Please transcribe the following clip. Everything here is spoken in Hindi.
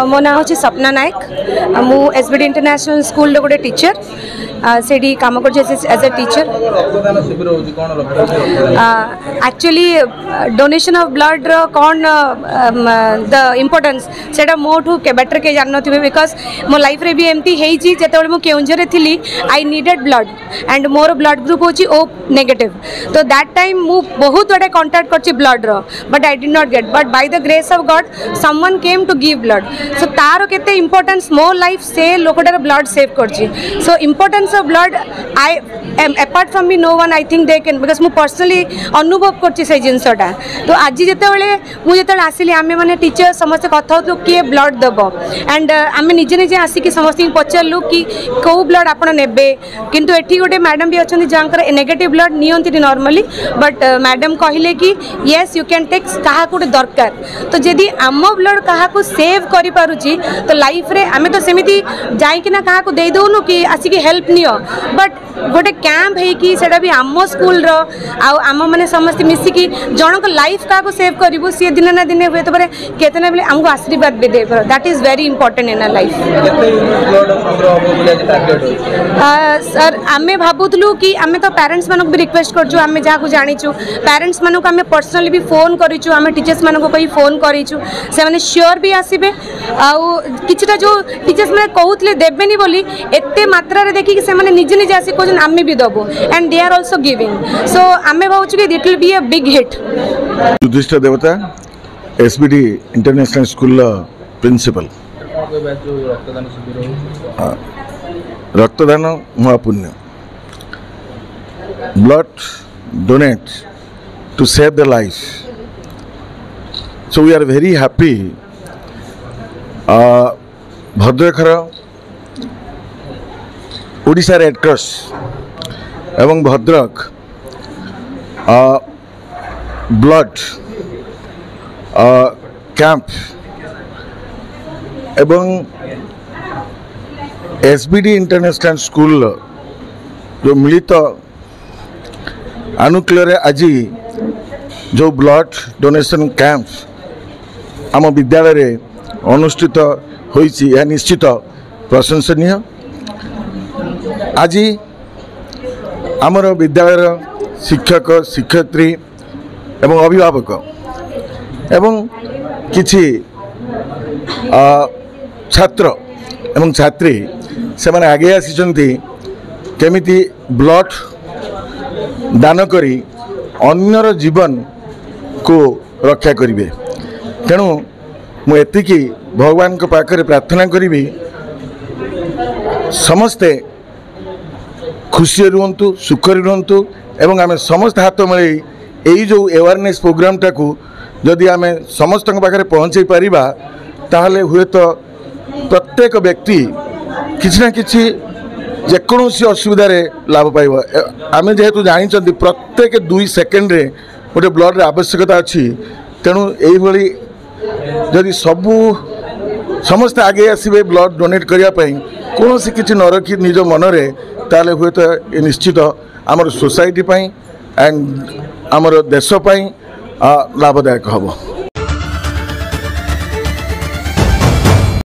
मो ना हूँ सपना नायक मु एसबीडी इंटरनेशनल स्कूल गोटे टीचर से कम कर as a teacher actually donation of blood कौन द इम्पोर्टेंस से मोठू बेटर के जान थे बिकज मो लाइफ रे भी एमती होती जो मुझे केउंझर थी I needed blood and more blood group होची ओ नेगेटिव तो दैट टाइम मु बहुत बड़े कांटेक्ट करची ब्लड रो but I did not get but by the grace of God someone came to give blood so तार केते इंपोर्टेंस मो लाइफ से लोकटार ब्लड सेव करची so importance of blood I am apart from me no one I think they can because मु पर्सनली अनुभव करची से जिनसटा तो आज जितेबाला मुझे आसिली आम मैंने टीचर समस्त कथा हो किए ब्लड देव एंड आम निजे निजे आसिक समस्त पचारू कि कौ ब्लड आप नेबे किंतु एठी गोटे मैडम भी अच्छा जहाँ नेगेटिव ब्लड नियंती नॉर्मली बट मैडम कहले कि येस यू कैन टेक क्या गोटे दरकार तो जदि आम ब्लड क्या सेव कर पारुची तो लाइफ रे आमे तो सेमिति जाइकिना क्या दे दौनु कि आसिक हेल्प नियो बट गोटे कैंप है भी आम स्कूल आम मैंने समस्त मिसिकी जनक लाइफ क्या सेव करूँ सी दिन ना दिन हुए तो केतना बेले आमको आशीर्वाद भी दे that is very important in life sir आमे भावुलु कि आमे तो पेरेंट्स मानक भी रिक्वेस्ट करछु आमे जाकु जानिछु पेरेंट्स मानक आमे पर्सनली भी फोन करिछु आमे टीचर्स मानक कहि फोन करिछु से माने श्योर भी आसीबे आउ किछटा जो टीचर्स माने कहउतले देबेनी बोली एते मात्रा रे देखि कि से माने निजे निजे आसी कोजन आमे भी दबो and they are also giving so आमे भावुछु कि it will be a big hit Yudhishthir देवता एसबीडी इंटरनेशनल स्कूल प्रिंसिपल रक्तदान महापुण्य blood donate to save the life so we are very happy भद्रखर ओडिशा रेड क्रॉस एवं भद्रक ब्लड कैंप एवं एसबीडी इंटरनेशनल स्कूल जो मिलित अनुकूल आज जो ब्लड डोनेशन कैंप आम विद्यालय अनुष्ठित होइछि यह निश्चित प्रशंसनीय आज आमर विद्यालय शिक्षक शिक्षयित्री एवं अभिभावक एवं किछि छात्र एवं छात्री से माने आगे आसी केमिति ब्लड दान करी अन्यर जीवन को रक्षा करिवे तेणु मुझे भगवान को पाखरे प्रार्थना करी समस्ते खुशी रुहतु सुखरी रुहतु एवं आम समस्त हाथ मिले यही जो अवेयरनेस प्रोग्राम टाकू जदि आम समस्त पाखे पहुँचे पारिबा ताहले हुए तो प्रत्येक व्यक्ति किसी ना किसी जेकोसी असुविधा लाभ पाइब आम जेहेतु जानी प्रत्येक 2 सेकेंड रे गोटे ब्लड आवश्यकता अच्छी तेणु यही जदि सबू समस्त आगे आसबे ब्लड डोनेट करने कौन सी किसी न रखी निज मनरे ताले हुए तो ये निश्चित आमर सोसाइटी एंड आमर देश लाभदायक हम।